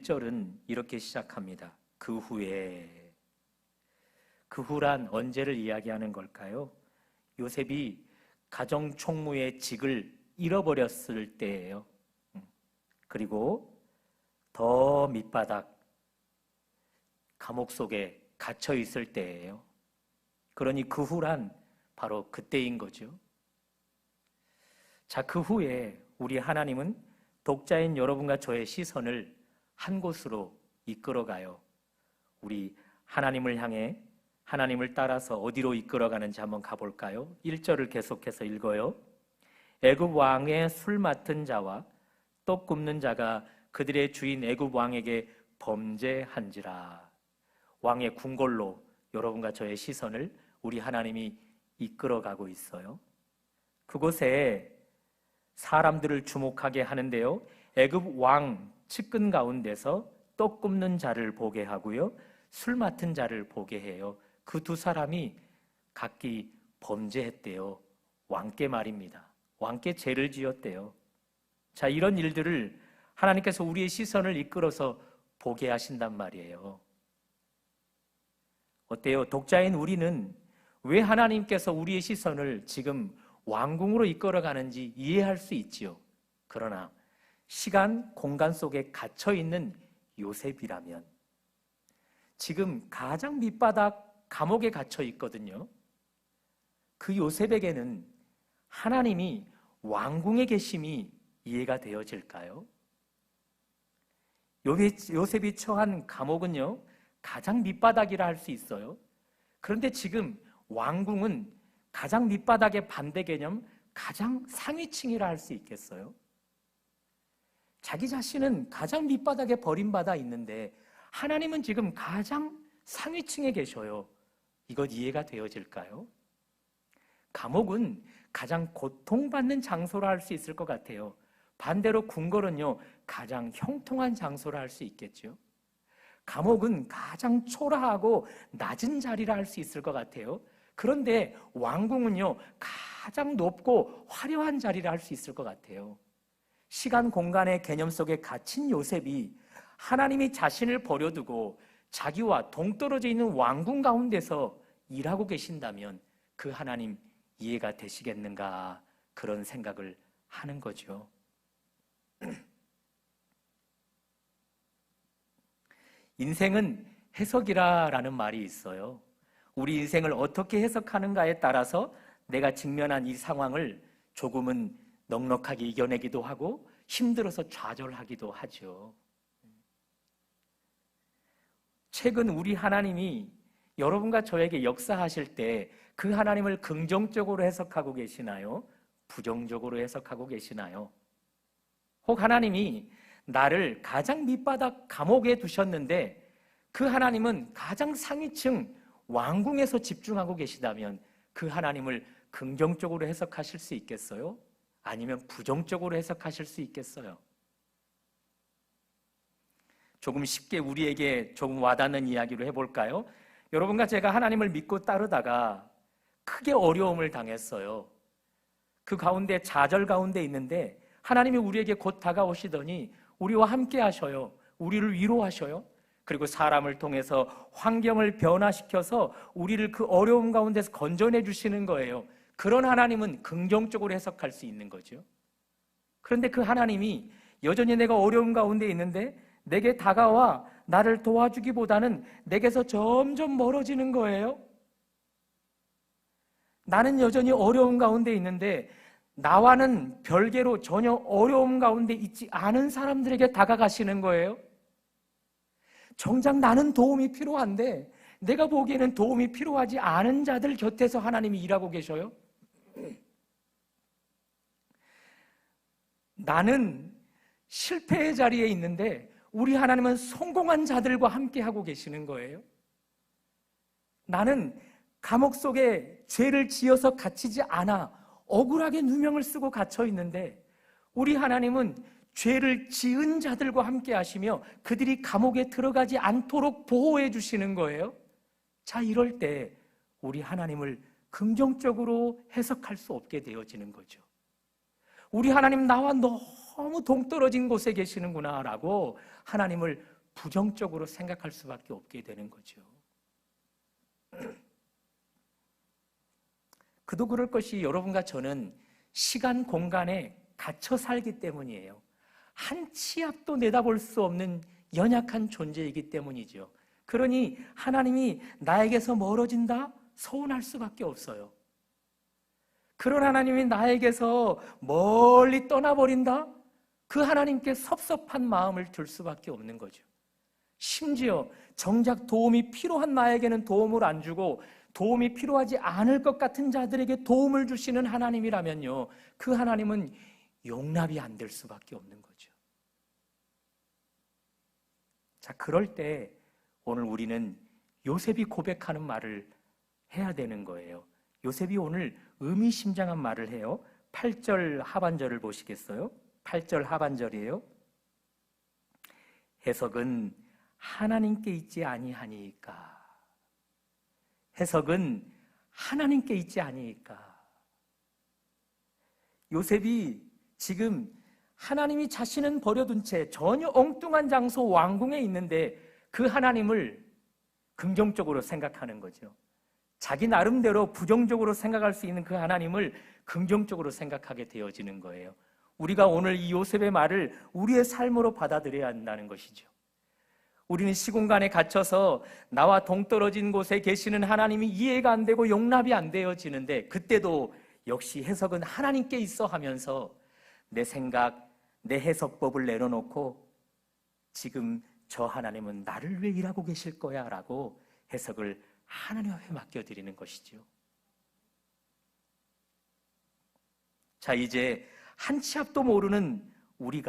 1절은 이렇게 시작합니다. 그 후에. 그 후란 언제를 이야기하는 걸까요? 요셉이 가정 총무의 직을 잃어버렸을 때예요. 그리고 더 밑바닥 감옥 속에 갇혀 있을 때예요. 그러니 그 후란 바로 그때인 거죠. 자, 그 후에 우리 하나님은 독자인 여러분과 저의 시선을 한 곳으로 이끌어가요. 우리 하나님을 향해, 하나님을 따라서 어디로 이끌어가는지 한번 가볼까요? 1절을 계속해서 읽어요. 애굽 왕의 술 맡은 자와 떡 굽는 자가 그들의 주인 애굽 왕에게 범죄한지라. 왕의 궁궐로 여러분과 저의 시선을 우리 하나님이 이끌어가고 있어요. 그곳에 사람들을 주목하게 하는데요, 애굽 왕 측근 가운데서 떡 굽는 자를 보게 하고요, 술 맡은 자를 보게 해요. 그 두 사람이 각기 범죄했대요. 왕께 말입니다. 왕께 죄를 지었대요. 자, 이런 일들을 하나님께서 우리의 시선을 이끌어서 보게 하신단 말이에요. 어때요? 독자인 우리는 왜 하나님께서 우리의 시선을 지금 왕궁으로 이끌어가는지 이해할 수 있지요. 그러나 시간, 공간 속에 갇혀있는 요셉이라면, 지금 가장 밑바닥 감옥에 갇혀 있거든요. 그 요셉에게는 하나님이 왕궁에 계심이 이해가 되어질까요? 요셉이 처한 감옥은요, 가장 밑바닥이라 할 수 있어요. 그런데 지금 왕궁은 가장 밑바닥의 반대 개념, 가장 상위층이라 할 수 있겠어요? 자기 자신은 가장 밑바닥에 버림받아 있는데 하나님은 지금 가장 상위층에 계셔요. 이것 이해가 되어질까요? 감옥은 가장 고통받는 장소라 할 수 있을 것 같아요. 반대로 궁궐은요, 가장 형통한 장소라 할 수 있겠죠. 감옥은 가장 초라하고 낮은 자리라 할 수 있을 것 같아요. 그런데 왕궁은요, 가장 높고 화려한 자리라 할 수 있을 것 같아요. 시간 공간의 개념 속에 갇힌 요셉이 하나님이 자신을 버려두고 자기와 동떨어져 있는 왕궁 가운데서 일하고 계신다면 그 하나님 이해가 되시겠는가, 그런 생각을 하는 거죠. 인생은 해석이라는 말이 있어요. 우리 인생을 어떻게 해석하는가에 따라서 내가 직면한 이 상황을 조금은 넉넉하게 이겨내기도 하고 힘들어서 좌절하기도 하죠. 최근 우리 하나님이 여러분과 저에게 역사하실 때 그 하나님을 긍정적으로 해석하고 계시나요? 부정적으로 해석하고 계시나요? 혹 하나님이 나를 가장 밑바닥 감옥에 두셨는데 그 하나님은 가장 상위층 왕궁에서 집중하고 계시다면 그 하나님을 긍정적으로 해석하실 수 있겠어요? 아니면 부정적으로 해석하실 수 있겠어요? 조금 쉽게 우리에게 조금 와닿는 이야기로 해볼까요? 여러분과 제가 하나님을 믿고 따르다가 크게 어려움을 당했어요. 그 가운데 좌절 가운데 있는데 하나님이 우리에게 곧 다가오시더니 우리와 함께 하셔요. 우리를 위로하셔요. 그리고 사람을 통해서 환경을 변화시켜서 우리를 그 어려움 가운데서 건져내 주시는 거예요. 그런 하나님은 긍정적으로 해석할 수 있는 거죠. 그런데 그 하나님이 여전히 내가 어려움 가운데 있는데 내게 다가와 나를 도와주기보다는 내게서 점점 멀어지는 거예요. 나는 여전히 어려움 가운데 있는데 나와는 별개로 전혀 어려움 가운데 있지 않은 사람들에게 다가가시는 거예요. 정작 나는 도움이 필요한데 내가 보기에는 도움이 필요하지 않은 자들 곁에서 하나님이 일하고 계셔요. 나는 실패의 자리에 있는데 우리 하나님은 성공한 자들과 함께 하고 계시는 거예요. 나는 감옥 속에 죄를 지어서 갇히지 않아 억울하게 누명을 쓰고 갇혀 있는데 우리 하나님은 죄를 지은 자들과 함께 하시며 그들이 감옥에 들어가지 않도록 보호해 주시는 거예요. 자, 이럴 때 우리 하나님을 긍정적으로 해석할 수 없게 되어지는 거죠. 우리 하나님 나와 너무 동떨어진 곳에 계시는구나 라고 하나님을 부정적으로 생각할 수밖에 없게 되는 거죠. 그도 그럴 것이 여러분과 저는 시간, 공간에 갇혀 살기 때문이에요. 한 치 앞도 내다볼 수 없는 연약한 존재이기 때문이죠. 그러니 하나님이 나에게서 멀어진다? 서운할 수밖에 없어요. 그런 하나님이 나에게서 멀리 떠나버린다? 그 하나님께 섭섭한 마음을 들 수밖에 없는 거죠. 심지어 정작 도움이 필요한 나에게는 도움을 안 주고 도움이 필요하지 않을 것 같은 자들에게 도움을 주시는 하나님이라면요, 그 하나님은 용납이 안 될 수밖에 없는 거죠. 자, 그럴 때 오늘 우리는 요셉이 고백하는 말을 해야 되는 거예요. 요셉이 오늘 의미심장한 말을 해요. 8절 하반절을 보시겠어요? 8절 하반절이에요. 해석은 하나님께 있지 아니하니까. 해석은 하나님께 있지 아니니까. 요셉이 지금 하나님이 자신은 버려둔 채 전혀 엉뚱한 장소 왕궁에 있는데 그 하나님을 긍정적으로 생각하는 거죠. 자기 나름대로 부정적으로 생각할 수 있는 그 하나님을 긍정적으로 생각하게 되어지는 거예요. 우리가 오늘 이 요셉의 말을 우리의 삶으로 받아들여야 한다는 것이죠. 우리는 시공간에 갇혀서 나와 동떨어진 곳에 계시는 하나님이 이해가 안 되고 용납이 안 되어지는데, 그때도 역시 해석은 하나님께 있어 하면서 내 생각, 내 해석법을 내려놓고 지금 저 하나님은 나를 왜 일하고 계실 거야? 라고 해석을 하나님 앞에 맡겨드리는 것이죠. 자, 이제 한 치 앞도 모르는 우리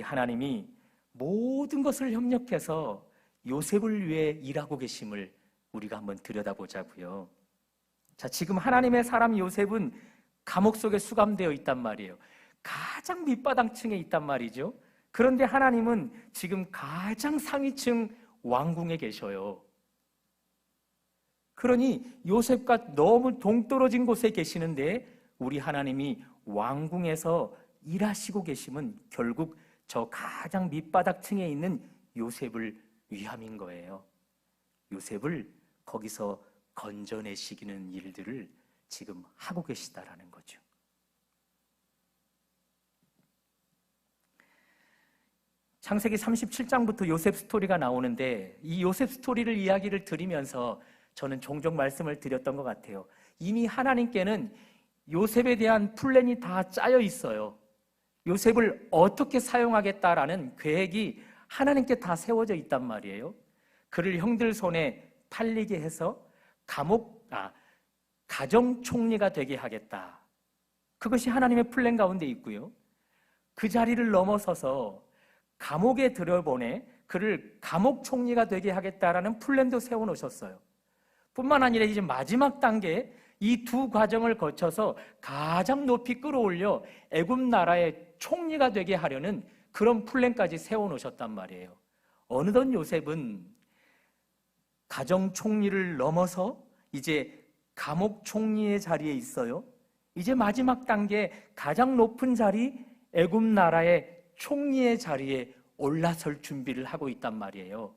하나님이 모든 것을 협력해서 요셉을 위해 일하고 계심을 우리가 한번 들여다보자고요. 자, 지금 하나님의 사람 요셉은 감옥 속에 수감되어 있단 말이에요. 가장 밑바닥층에 있단 말이죠. 그런데 하나님은 지금 가장 상위층 왕궁에 계셔요. 그러니 요셉과 너무 동떨어진 곳에 계시는데 우리 하나님이 왕궁에서 일하시고 계심은 결국 저 가장 밑바닥층에 있는 요셉을 위함인 거예요. 요셉을 거기서 건져내시기는 일들을 지금 하고 계시다라는 거죠. 창세기 37장부터 요셉 스토리가 나오는데 이 요셉 스토리를 이야기를 드리면서 저는 종종 말씀을 드렸던 것 같아요. 이미 하나님께는 요셉에 대한 플랜이 다 짜여 있어요. 요셉을 어떻게 사용하겠다라는 계획이 하나님께 다 세워져 있단 말이에요. 그를 형들 손에 팔리게 해서 가정 총리가 되게 하겠다. 그것이 하나님의 플랜 가운데 있고요. 그 자리를 넘어서서 감옥에 들여보내 그를 감옥 총리가 되게 하겠다라는 플랜도 세워놓으셨어요. 뿐만 아니라 이제 마지막 단계 이 두 과정을 거쳐서 가장 높이 끌어올려 애굽 나라의 총리가 되게 하려는 그런 플랜까지 세워놓으셨단 말이에요. 어느덧 요셉은 가정 총리를 넘어서 이제 감옥 총리의 자리에 있어요. 이제 마지막 단계 가장 높은 자리 애굽 나라의 총리의 자리에 올라설 준비를 하고 있단 말이에요.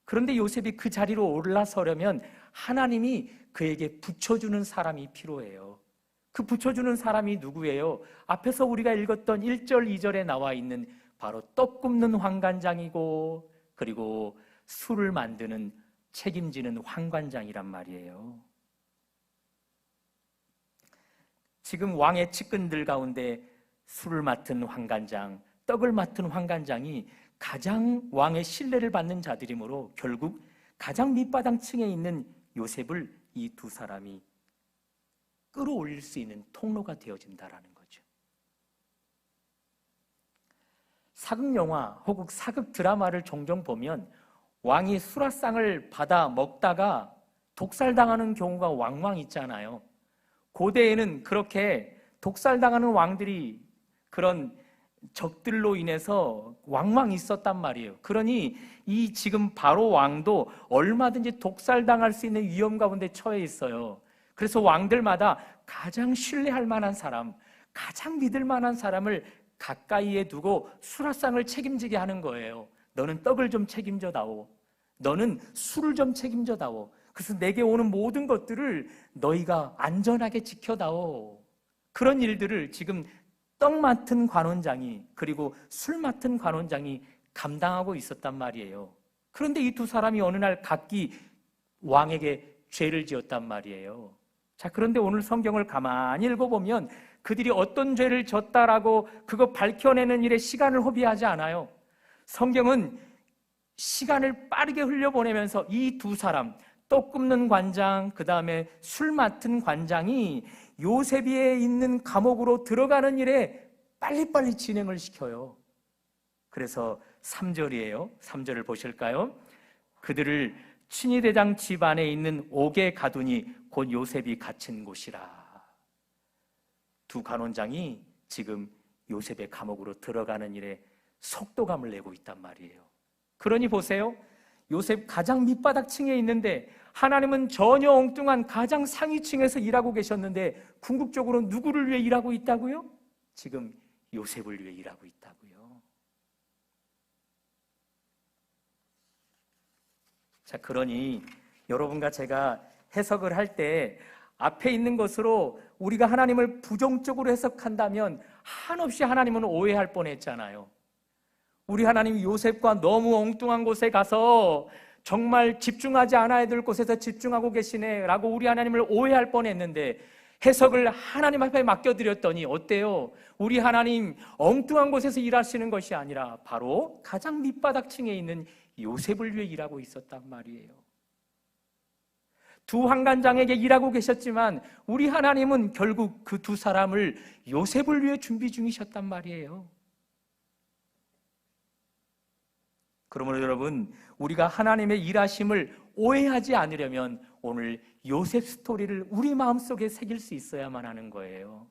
그런데 요셉이 그 자리로 올라서려면 하나님이 그에게 붙여주는 사람이 필요해요. 그 붙여주는 사람이 누구예요? 앞에서 우리가 읽었던 1절, 2절에 나와 있는 바로 떡 굽는 환관장이고 그리고 술을 만드는 책임지는 환관장이란 말이에요. 지금 왕의 측근들 가운데 술을 맡은 환관장, 떡을 맡은 환관장이 가장 왕의 신뢰를 받는 자들이므로 결국 가장 밑바닥층에 있는 요셉을 이 두 사람이 끌어올릴 수 있는 통로가 되어진다라는 거죠. 사극 영화 혹은 사극 드라마를 종종 보면 왕이 수라상을 받아 먹다가 독살당하는 경우가 왕왕 있잖아요. 고대에는 그렇게 독살당하는 왕들이 그런 적들로 인해서 왕왕 있었단 말이에요. 그러니 이 지금 바로 왕도 얼마든지 독살당할 수 있는 위험 가운데 처해 있어요. 그래서 왕들마다 가장 신뢰할 만한 사람, 가장 믿을 만한 사람을 가까이에 두고 수라상을 책임지게 하는 거예요. 너는 떡을 좀 책임져다오. 너는 술을 좀 책임져다오. 그래서 내게 오는 모든 것들을 너희가 안전하게 지켜다오. 그런 일들을 지금 떡 맡은 관원장이, 그리고 술 맡은 관원장이 감당하고 있었단 말이에요. 그런데 이 두 사람이 어느 날 각기 왕에게 죄를 지었단 말이에요. 자, 그런데 오늘 성경을 가만히 읽어보면 그들이 어떤 죄를 졌다라고 그거 밝혀내는 일에 시간을 허비하지 않아요. 성경은 시간을 빠르게 흘려보내면서 이 두 사람, 떡 굽는 관장, 그 다음에 술 맡은 관장이 요셉이 있는 감옥으로 들어가는 일에 빨리빨리 진행을 시켜요. 그래서 3절이에요. 3절을 보실까요? 그들을 친위대장 집 안에 있는 옥에 가두니 곧 요셉이 갇힌 곳이라. 두 간원장이 지금 요셉의 감옥으로 들어가는 일에 속도감을 내고 있단 말이에요. 그러니 보세요. 요셉 가장 밑바닥층에 있는데 하나님은 전혀 엉뚱한 가장 상위층에서 일하고 계셨는데 궁극적으로 누구를 위해 일하고 있다고요? 지금 요셉을 위해 일하고 있다고요. 자, 그러니 여러분과 제가 해석을 할 때 앞에 있는 것으로 우리가 하나님을 부정적으로 해석한다면 한없이 하나님은 오해할 뻔했잖아요. 우리 하나님이 요셉과 너무 엉뚱한 곳에 가서 정말 집중하지 않아야 될 곳에서 집중하고 계시네 라고 우리 하나님을 오해할 뻔했는데 해석을 하나님 앞에 맡겨드렸더니 어때요? 우리 하나님 엉뚱한 곳에서 일하시는 것이 아니라 바로 가장 밑바닥층에 있는 요셉을 위해 일하고 있었단 말이에요. 두 환관장에게 일하고 계셨지만 우리 하나님은 결국 그 두 사람을 요셉을 위해 준비 중이셨단 말이에요. 그러므로 여러분, 우리가 하나님의 일하심을 오해하지 않으려면 오늘 요셉 스토리를 우리 마음속에 새길 수 있어야만 하는 거예요.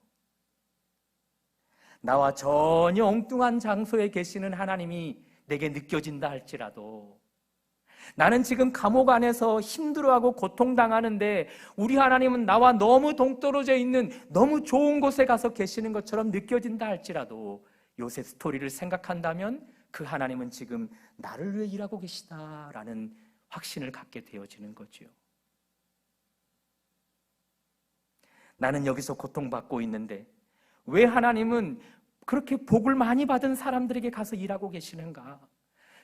나와 전혀 엉뚱한 장소에 계시는 하나님이 내게 느껴진다 할지라도 나는 지금 감옥 안에서 힘들어하고 고통당하는데 우리 하나님은 나와 너무 동떨어져 있는 너무 좋은 곳에 가서 계시는 것처럼 느껴진다 할지라도 요셉 스토리를 생각한다면 그 하나님은 지금 나를 위해 일하고 계시다라는 확신을 갖게 되어지는 거죠. 나는 여기서 고통받고 있는데 왜 하나님은 그렇게 복을 많이 받은 사람들에게 가서 일하고 계시는가?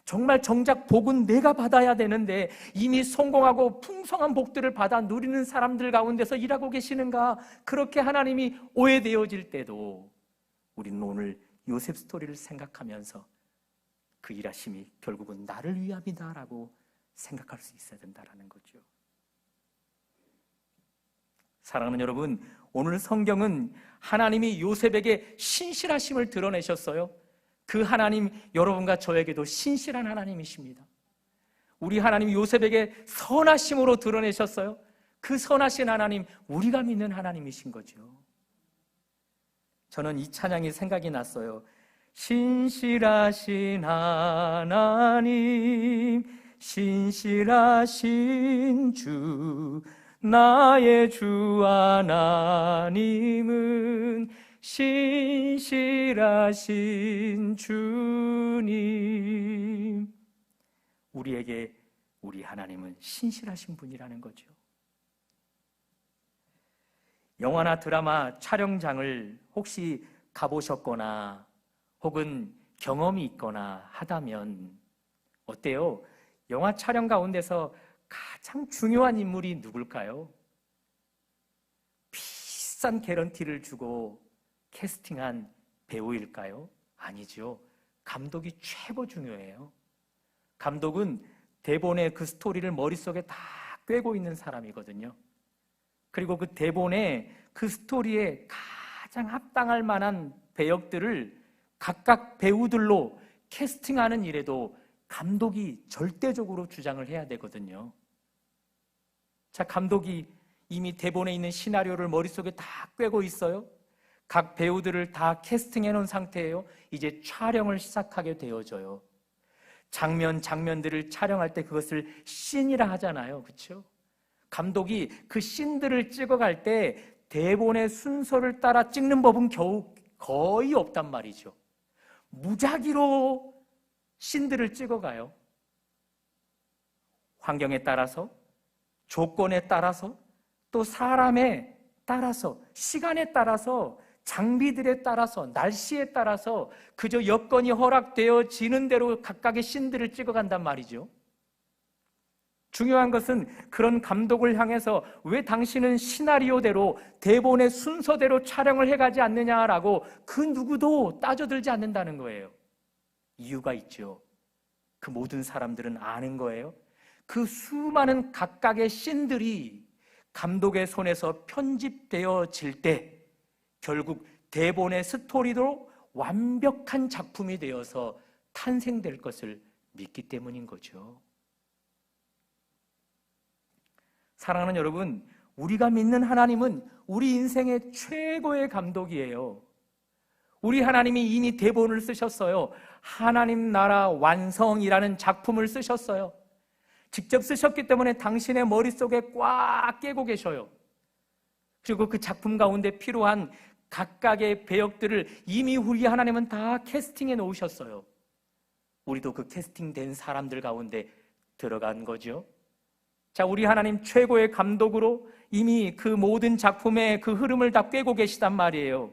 정말 정작 복은 내가 받아야 되는데 이미 성공하고 풍성한 복들을 받아 누리는 사람들 가운데서 일하고 계시는가? 그렇게 하나님이 오해되어질 때도 우리는 오늘 요셉 스토리를 생각하면서 그 일하심이 결국은 나를 위함이다라고 생각할 수 있어야 된다는 거죠. 사랑하는 여러분, 오늘 성경은 하나님이 요셉에게 신실하심을 드러내셨어요. 그 하나님, 여러분과 저에게도 신실한 하나님이십니다. 우리 하나님이 요셉에게 선하심으로 드러내셨어요. 그 선하신 하나님, 우리가 믿는 하나님이신 거죠. 저는 이 찬양이 생각이 났어요. 신실하신 하나님, 신실하신 주, 나의 주 하나님은 신실하신 주님. 우리에게 우리 하나님은 신실하신 분이라는 거죠. 영화나 드라마 촬영장을 혹시 가보셨거나 혹은 경험이 있거나 하다면 어때요? 영화 촬영 가운데서 가장 중요한 인물이 누굴까요? 비싼 개런티를 주고 캐스팅한 배우일까요? 아니죠. 감독이 최고 중요해요. 감독은 대본의 그 스토리를 머릿속에 다 꿰고 있는 사람이거든요. 그리고 그 대본에 그 스토리에 가장 합당할 만한 배역들을 각각 배우들로 캐스팅하는 일에도 감독이 절대적으로 주장을 해야 되거든요. 자, 감독이 이미 대본에 있는 시나리오를 머릿속에 다 꿰고 있어요. 각 배우들을 다 캐스팅해 놓은 상태예요. 이제 촬영을 시작하게 되어져요. 장면들을 촬영할 때 그것을 씬이라 하잖아요. 그렇죠? 감독이 그 씬들을 찍어갈 때 대본의 순서를 따라 찍는 법은 거의 없단 말이죠. 무작위로 신들을 찍어가요. 환경에 따라서, 조건에 따라서, 또 사람에 따라서, 시간에 따라서, 장비들에 따라서, 날씨에 따라서 그저 여건이 허락되어지는 대로 각각의 신들을 찍어간단 말이죠. 중요한 것은 그런 감독을 향해서 왜 당신은 시나리오대로, 대본의 순서대로 촬영을 해가지 않느냐라고 그 누구도 따져들지 않는다는 거예요. 이유가 있죠. 그 모든 사람들은 아는 거예요. 그 수많은 각각의 씬들이 감독의 손에서 편집되어질 때 결국 대본의 스토리도 완벽한 작품이 되어서 탄생될 것을 믿기 때문인 거죠. 사랑하는 여러분, 우리가 믿는 하나님은 우리 인생의 최고의 감독이에요. 우리 하나님이 이미 대본을 쓰셨어요. 하나님 나라 완성이라는 작품을 쓰셨어요. 직접 쓰셨기 때문에 당신의 머릿속에 꽉 깨고 계셔요. 그리고 그 작품 가운데 필요한 각각의 배역들을 이미 우리 하나님은 다 캐스팅해 놓으셨어요. 우리도 그 캐스팅된 사람들 가운데 들어간 거죠. 자, 우리 하나님 최고의 감독으로 이미 그 모든 작품의 그 흐름을 다 꿰고 계시단 말이에요.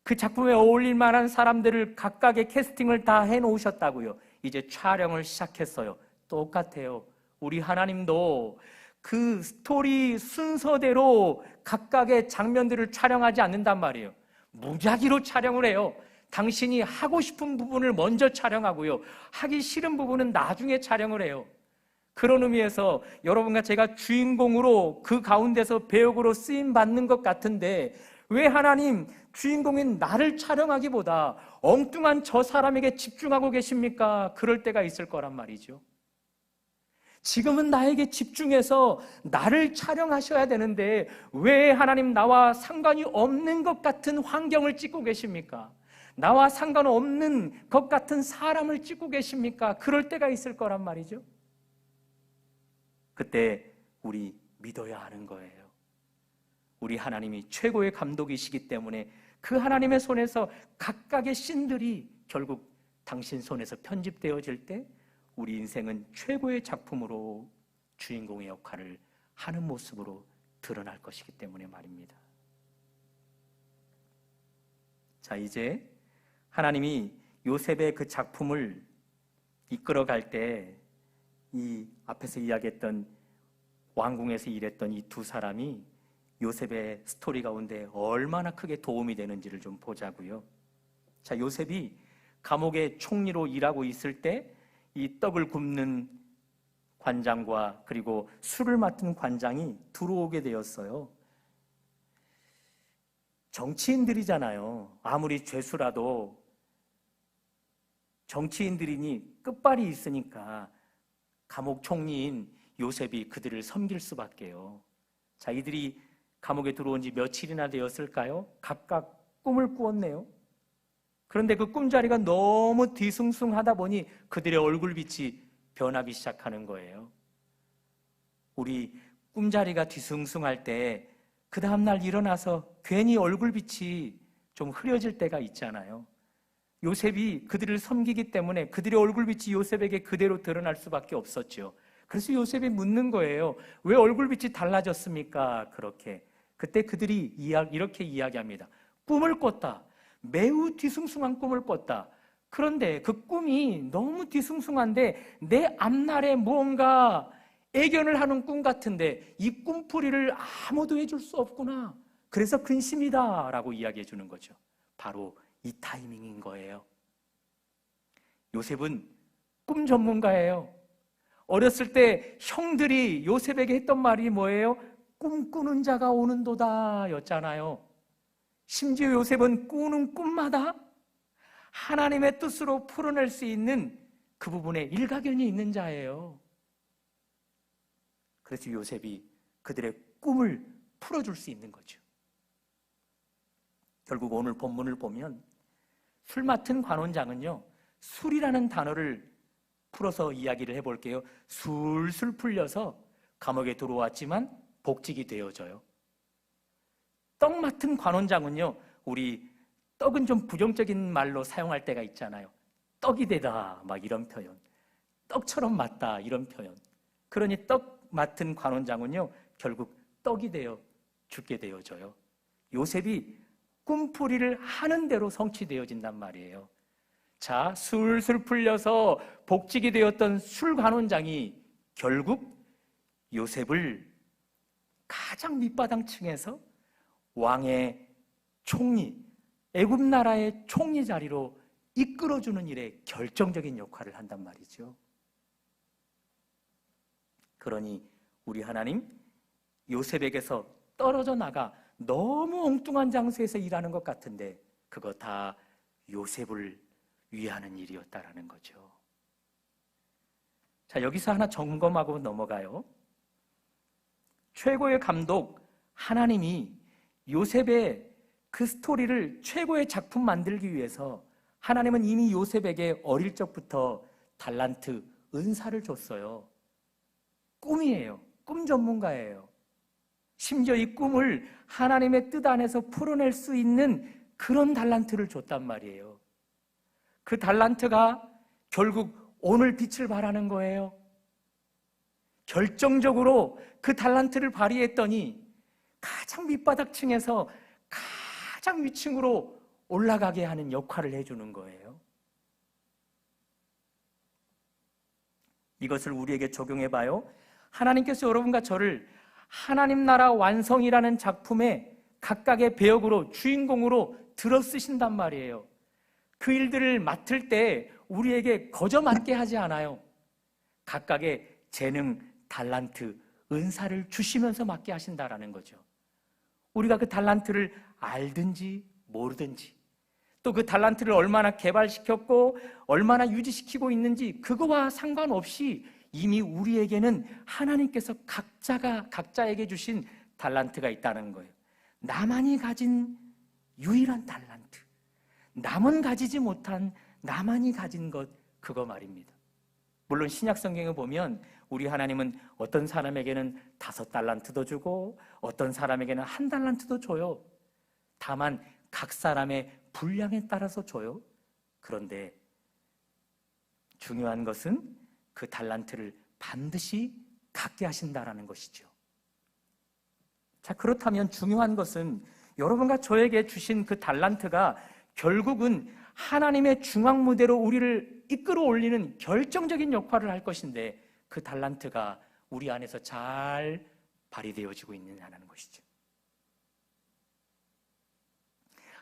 그 작품에 어울릴 만한 사람들을 각각의 캐스팅을 다 해놓으셨다고요. 이제 촬영을 시작했어요. 똑같아요. 우리 하나님도 그 스토리 순서대로 각각의 장면들을 촬영하지 않는단 말이에요. 무작위로 촬영을 해요. 당신이 하고 싶은 부분을 먼저 촬영하고요. 하기 싫은 부분은 나중에 촬영을 해요. 그런 의미에서 여러분과 제가 주인공으로 그 가운데서 배역으로 쓰임받는 것 같은데 왜 하나님 주인공인 나를 촬영하기보다 엉뚱한 저 사람에게 집중하고 계십니까? 그럴 때가 있을 거란 말이죠. 지금은 나에게 집중해서 나를 촬영하셔야 되는데 왜 하나님 나와 상관이 없는 것 같은 환경을 찍고 계십니까? 나와 상관없는 것 같은 사람을 찍고 계십니까? 그럴 때가 있을 거란 말이죠. 그때 우리 믿어야 하는 거예요. 우리 하나님이 최고의 감독이시기 때문에 그 하나님의 손에서 각각의 씬들이 결국 당신 손에서 편집되어질 때 우리 인생은 최고의 작품으로 주인공의 역할을 하는 모습으로 드러날 것이기 때문에 말입니다. 자, 이제 하나님이 요셉의 그 작품을 이끌어갈 때 이 앞에서 이야기했던 왕궁에서 일했던 이 두 사람이 요셉의 스토리 가운데 얼마나 크게 도움이 되는지를 좀 보자고요. 자, 요셉이 감옥의 총리로 일하고 있을 때 이 떡을 굽는 관장과 그리고 술을 맡은 관장이 들어오게 되었어요. 정치인들이잖아요. 아무리 죄수라도 정치인들이니 끝발이 있으니까 감옥 총리인 요셉이 그들을 섬길 수밖에요. 자, 이들이 감옥에 들어온 지 며칠이나 되었을까요? 각각 꿈을 꾸었네요. 그런데 그 꿈자리가 너무 뒤숭숭하다 보니 그들의 얼굴빛이 변하기 시작하는 거예요. 우리 꿈자리가 뒤숭숭할 때 그 다음날 일어나서 괜히 얼굴빛이 좀 흐려질 때가 있잖아요. 요셉이 그들을 섬기기 때문에 그들의 얼굴빛이 요셉에게 그대로 드러날 수밖에 없었죠. 그래서 요셉이 묻는 거예요. 왜 얼굴빛이 달라졌습니까? 그렇게. 그때 그들이 이렇게 이야기합니다. 꿈을 꿨다. 매우 뒤숭숭한 꿈을 꿨다. 그런데 그 꿈이 너무 뒤숭숭한데 내 앞날에 무언가 애견을 하는 꿈 같은데 이 꿈풀이를 아무도 해줄 수 없구나. 그래서 근심이다 라고 이야기해 주는 거죠. 바로 이 타이밍인 거예요. 요셉은 꿈 전문가예요. 어렸을 때 형들이 요셉에게 했던 말이 뭐예요? 꿈꾸는 자가 오는도다 였잖아요. 심지어 요셉은 꾸는 꿈마다 하나님의 뜻으로 풀어낼 수 있는 그 부분에 일가견이 있는 자예요. 그래서 요셉이 그들의 꿈을 풀어줄 수 있는 거죠. 결국 오늘 본문을 보면 술 맡은 관원장은요, 술이라는 단어를 풀어서 이야기를 해볼게요. 술술 풀려서 감옥에 들어왔지만 복직이 되어져요. 떡 맡은 관원장은요, 우리 떡은 좀 부정적인 말로 사용할 때가 있잖아요. 떡이 되다, 막 이런 표현. 떡처럼 맞다, 이런 표현. 그러니 떡 맡은 관원장은요, 결국 떡이 되어 죽게 되어져요. 요셉이 꿈풀이를 하는 대로 성취되어진단 말이에요. 자, 술술 풀려서 복직이 되었던 술관원장이 결국 요셉을 가장 밑바닥층에서 왕의 총리, 애굽 나라의 총리 자리로 이끌어주는 일에 결정적인 역할을 한단 말이죠. 그러니 우리 하나님, 요셉에게서 떨어져 나가 너무 엉뚱한 장소에서 일하는 것 같은데 그거 다 요셉을 위하는 일이었다라는 거죠. 자, 여기서 하나 점검하고 넘어가요. 최고의 감독 하나님이 요셉의 그 스토리를 최고의 작품 만들기 위해서 하나님은 이미 요셉에게 어릴 적부터 달란트, 은사를 줬어요. 꿈이에요. 꿈 전문가예요. 심지어 이 꿈을 하나님의 뜻 안에서 풀어낼 수 있는 그런 달란트를 줬단 말이에요. 그 달란트가 결국 오늘 빛을 발하는 거예요. 결정적으로 그 달란트를 발휘했더니 가장 밑바닥층에서 가장 위층으로 올라가게 하는 역할을 해주는 거예요. 이것을 우리에게 적용해봐요. 하나님께서 여러분과 저를 하나님 나라 완성이라는 작품의 각각의 배역으로, 주인공으로 들어 쓰신단 말이에요. 그 일들을 맡을 때 우리에게 거저 맡게 하지 않아요. 각각의 재능, 달란트, 은사를 주시면서 맡게 하신다라는 거죠. 우리가 그 달란트를 알든지 모르든지, 또 그 달란트를 얼마나 개발시켰고 얼마나 유지시키고 있는지 그거와 상관없이 이미 우리에게는 하나님께서 각자에게 주신 달란트가 있다는 거예요. 나만이 가진 유일한 달란트, 남은 가지지 못한 나만이 가진 것, 그거 말입니다. 물론 신약 성경에 보면 우리 하나님은 어떤 사람에게는 5달란트도 주고 어떤 사람에게는 1달란트도 줘요. 다만 각 사람의 분량에 따라서 줘요. 그런데 중요한 것은 그 달란트를 반드시 갖게 하신다라는 것이죠. 자, 그렇다면 중요한 것은 여러분과 저에게 주신 그 달란트가 결국은 하나님의 중앙 무대로 우리를 이끌어 올리는 결정적인 역할을 할 것인데 그 달란트가 우리 안에서 잘 발휘되어지고 있느냐는 것이죠.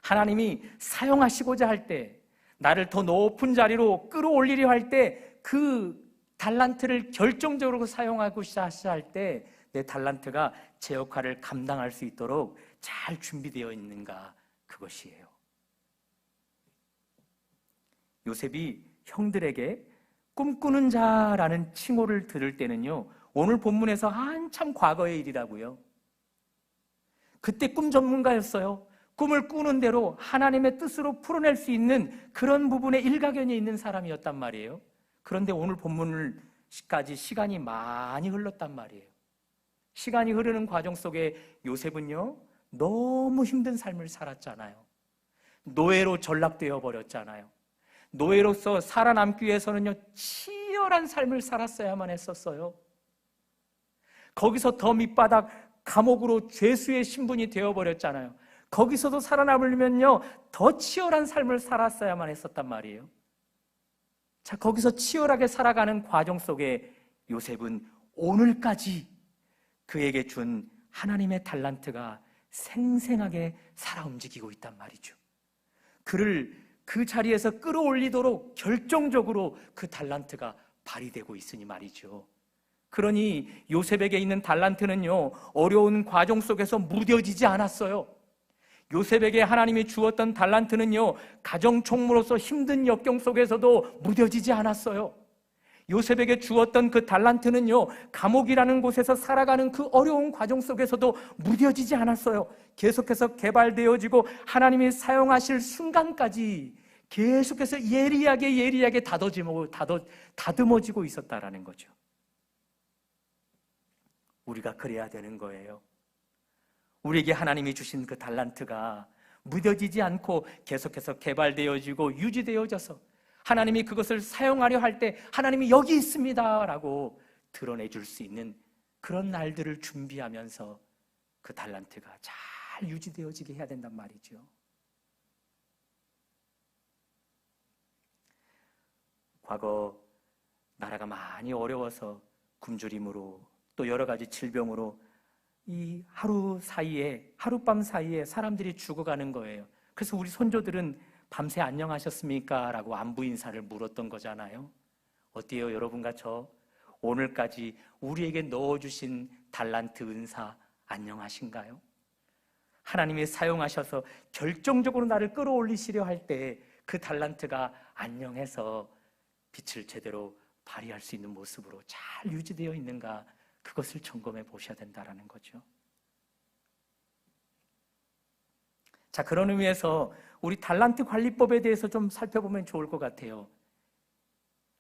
하나님이 사용하시고자 할 때, 나를 더 높은 자리로 끌어올리려 할 때, 그 달란트를 결정적으로 사용하고자 할 때 내 달란트가 제 역할을 감당할 수 있도록 잘 준비되어 있는가, 그것이에요. 요셉이 형들에게 꿈꾸는 자라는 칭호를 들을 때는요, 오늘 본문에서 한참 과거의 일이라고요. 그때 꿈 전문가였어요. 꿈을 꾸는 대로 하나님의 뜻으로 풀어낼 수 있는 그런 부분에 일가견이 있는 사람이었단 말이에요. 그런데 오늘 본문까지 시간이 많이 흘렀단 말이에요. 시간이 흐르는 과정 속에 요셉은요, 너무 힘든 삶을 살았잖아요. 노예로 전락되어 버렸잖아요. 노예로서 살아남기 위해서는요, 치열한 삶을 살았어야만 했었어요. 거기서 더 밑바닥 감옥으로 죄수의 신분이 되어버렸잖아요. 거기서도 살아남으려면요, 더 치열한 삶을 살았어야만 했었단 말이에요. 자, 거기서 치열하게 살아가는 과정 속에 요셉은 오늘까지 그에게 준 하나님의 달란트가 생생하게 살아 움직이고 있단 말이죠. 그를 그 자리에서 끌어올리도록 결정적으로 그 달란트가 발휘되고 있으니 말이죠. 그러니 요셉에게 있는 달란트는요, 어려운 과정 속에서 무뎌지지 않았어요. 요셉에게 하나님이 주었던 달란트는요, 가정 총무로서 힘든 역경 속에서도 무뎌지지 않았어요. 요셉에게 주었던 그 달란트는요, 감옥이라는 곳에서 살아가는 그 어려운 과정 속에서도 무뎌지지 않았어요. 계속해서 개발되어지고 하나님이 사용하실 순간까지 계속해서 예리하게 다듬어지고 있었다라는 거죠. 우리가 그래야 되는 거예요. 우리에게 하나님이 주신 그 달란트가 무뎌지지 않고 계속해서 개발되어지고 유지되어져서 하나님이 그것을 사용하려 할 때 하나님이 여기 있습니다 라고 드러내 줄 수 있는 그런 날들을 준비하면서 그 달란트가 잘 유지되어지게 해야 된단 말이죠. 과거 나라가 많이 어려워서 굶주림으로 또 여러 가지 질병으로 이 하룻밤 사이에 사람들이 죽어가는 거예요. 그래서 우리 손조들은 밤새 안녕하셨습니까? 라고 안부 인사를 물었던 거잖아요. 어때요? 여러분과 저 오늘까지 우리에게 넣어주신 달란트 은사 안녕하신가요? 하나님이 사용하셔서 결정적으로 나를 끌어올리시려 할 때 그 달란트가 안녕해서 빛을 제대로 발휘할 수 있는 모습으로 잘 유지되어 있는가, 그것을 점검해 보셔야 된다는 거죠. 자, 그런 의미에서 우리 달란트 관리법에 대해서 좀 살펴보면 좋을 것 같아요.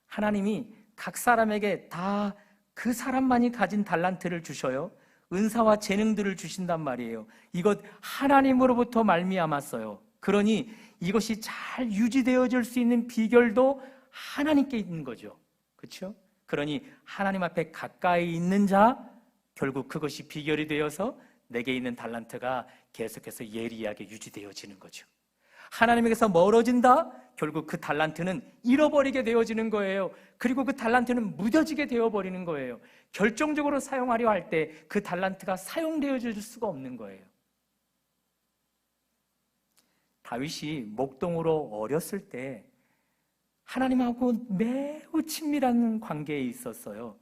하나님이 각 사람에게 다 그 사람만이 가진 달란트를 주셔요. 은사와 재능들을 주신단 말이에요. 이것 하나님으로부터 말미암았어요. 그러니 이것이 잘 유지되어질 수 있는 비결도 하나님께 있는 거죠. 그렇죠? 그러니 하나님 앞에 가까이 있는 자, 결국 그것이 비결이 되어서 내게 있는 달란트가 계속해서 예리하게 유지되어지는 거죠. 하나님에게서 멀어진다? 결국 그 달란트는 잃어버리게 되어지는 거예요. 그리고 그 달란트는 무뎌지게 되어버리는 거예요. 결정적으로 사용하려 할 때 그 달란트가 사용되어질 수가 없는 거예요. 다윗이 목동으로 어렸을 때 하나님하고 매우 친밀한 관계에 있었어요.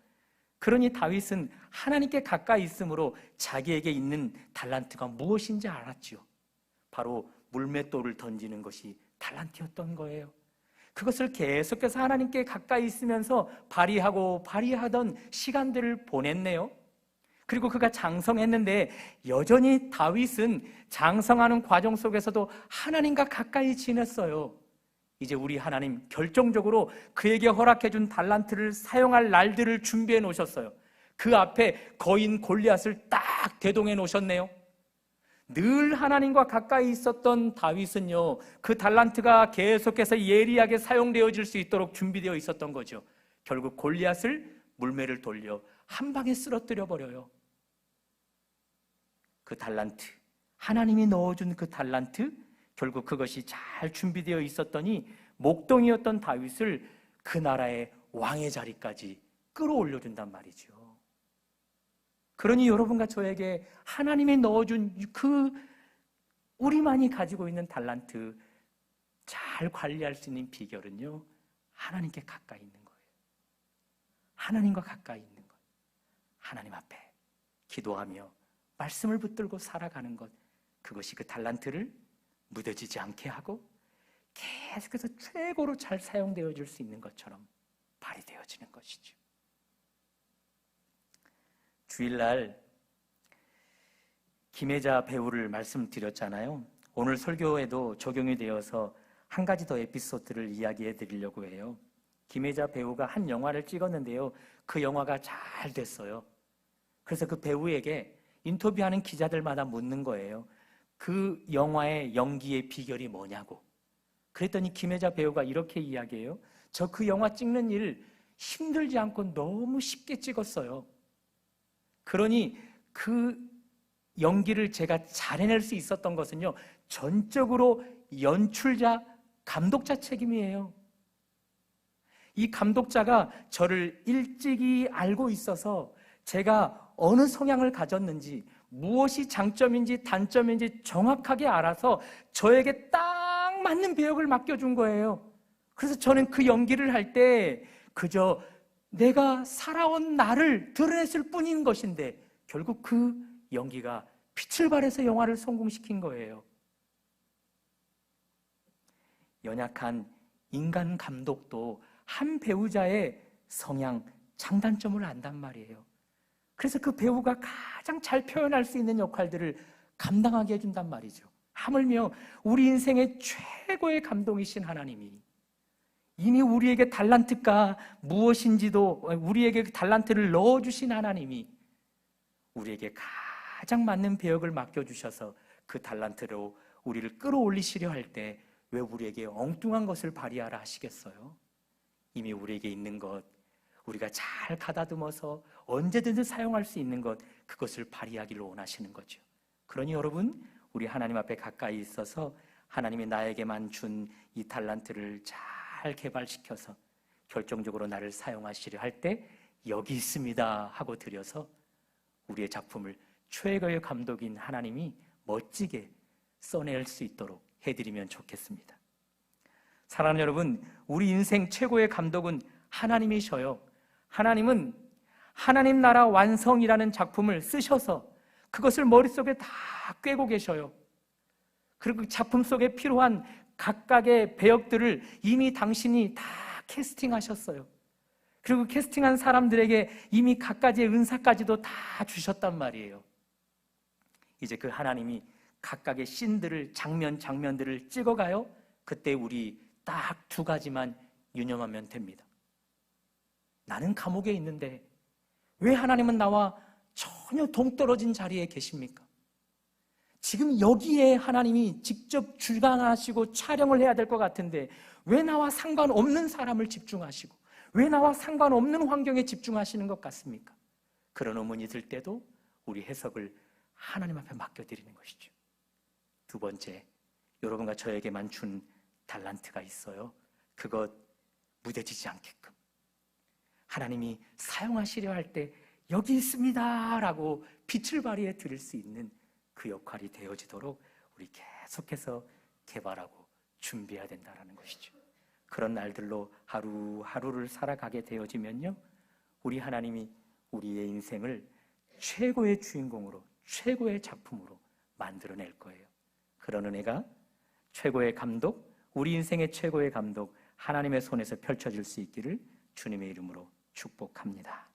그러니 다윗은 하나님께 가까이 있으므로 자기에게 있는 달란트가 무엇인지 알았죠. 바로 물맷돌을 던지는 것이 달란트였던 거예요. 그것을 계속해서 하나님께 가까이 있으면서 발휘하던 시간들을 보냈네요. 그리고 그가 장성했는데 여전히 다윗은 장성하는 과정 속에서도 하나님과 가까이 지냈어요. 이제 우리 하나님 결정적으로 그에게 허락해 준 달란트를 사용할 날들을 준비해 놓으셨어요. 그 앞에 거인 골리앗을 딱 대동해 놓으셨네요. 늘 하나님과 가까이 있었던 다윗은요, 그 달란트가 계속해서 예리하게 사용되어질 수 있도록 준비되어 있었던 거죠. 결국 골리앗을 물매를 돌려 한 방에 쓰러뜨려 버려요. 그 달란트, 하나님이 넣어준 그 달란트, 결국 그것이 잘 준비되어 있었더니 목동이었던 다윗을 그 나라의 왕의 자리까지 끌어올려준단 말이죠. 그러니 여러분과 저에게 하나님이 넣어준 그 우리만이 가지고 있는 달란트 잘 관리할 수 있는 비결은요, 하나님께 가까이 있는 거예요. 하나님과 가까이 있는 것, 하나님 앞에 기도하며 말씀을 붙들고 살아가는 것, 그것이 그 달란트를 무뎌지지 않게 하고 계속해서 최고로 잘 사용되어질 수 있는 것처럼 발휘되어지는 것이죠. 주일날 김혜자 배우를 말씀드렸잖아요. 오늘 설교에도 적용이 되어서 한 가지 더 에피소드를 이야기해 드리려고 해요. 김혜자 배우가 한 영화를 찍었는데요, 그 영화가 잘 됐어요. 그래서 그 배우에게 인터뷰하는 기자들마다 묻는 거예요. 그 영화의 연기의 비결이 뭐냐고. 그랬더니 김혜자 배우가 이렇게 이야기해요. 저 그 영화 찍는 일 힘들지 않고 너무 쉽게 찍었어요. 그러니 그 연기를 제가 잘 해낼 수 있었던 것은요, 전적으로 연출자, 감독자 책임이에요. 이 감독자가 저를 일찍이 알고 있어서 제가 어느 성향을 가졌는지, 무엇이 장점인지 단점인지 정확하게 알아서 저에게 딱 맞는 배역을 맡겨준 거예요. 그래서 저는 그 연기를 할 때 그저 내가 살아온 나를 드러냈을 뿐인 것인데 결국 그 연기가 빛을 발해서 영화를 성공시킨 거예요. 연약한 인간 감독도 한 배우자의 성향, 장단점을 안단 말이에요. 그래서 그 배우가 가장 잘 표현할 수 있는 역할들을 감당하게 해준단 말이죠. 하물며 우리 인생의 최고의 감동이신 하나님이 이미 우리에게 달란트가 무엇인지도, 우리에게 달란트를 넣어주신 하나님이 우리에게 가장 맞는 배역을 맡겨주셔서 그 달란트로 우리를 끌어올리시려 할 때 왜 우리에게 엉뚱한 것을 발휘하라 하시겠어요? 이미 우리에게 있는 것, 우리가 잘 가다듬어서 언제든지 사용할 수 있는 것, 그것을 발휘하기를 원하시는 거죠. 그러니 여러분, 우리 하나님 앞에 가까이 있어서 하나님이 나에게만 준 이 달란트를 잘 개발시켜서 결정적으로 나를 사용하시려 할 때 여기 있습니다 하고 드려서 우리의 작품을 최고의 감독인 하나님이 멋지게 써낼 수 있도록 해드리면 좋겠습니다. 사랑하는 여러분, 우리 인생 최고의 감독은 하나님이셔요. 하나님은 하나님 나라 완성이라는 작품을 쓰셔서 그것을 머릿속에 다 꿰고 계셔요. 그리고 그 작품 속에 필요한 각각의 배역들을 이미 당신이 다 캐스팅하셨어요. 그리고 캐스팅한 사람들에게 이미 각가지의 은사까지도 다 주셨단 말이에요. 이제 그 하나님이 각각의 씬들을, 장면들을 찍어가요. 그때 우리 딱 두 가지만 유념하면 됩니다. 나는 감옥에 있는데 왜 하나님은 나와 전혀 동떨어진 자리에 계십니까? 지금 여기에 하나님이 직접 주관하시고 촬영을 해야 될 것 같은데 왜 나와 상관없는 사람을 집중하시고 왜 나와 상관없는 환경에 집중하시는 것 같습니까? 그런 의문이 들 때도 우리 해석을 하나님 앞에 맡겨드리는 것이죠. 두 번째, 여러분과 저에게만 준 달란트가 있어요. 그것 무뎌지지 않게끔 하나님이 사용하시려 할 때 여기 있습니다 라고 빛을 발휘해 드릴 수 있는 그 역할이 되어지도록 우리 계속해서 개발하고 준비해야 된다는 것이죠. 그런 날들로 하루하루를 살아가게 되어지면요, 우리 하나님이 우리의 인생을 최고의 주인공으로, 최고의 작품으로 만들어낼 거예요. 그런 은혜가 최고의 감독, 우리 인생의 최고의 감독 하나님의 손에서 펼쳐질 수 있기를 주님의 이름으로 축복합니다.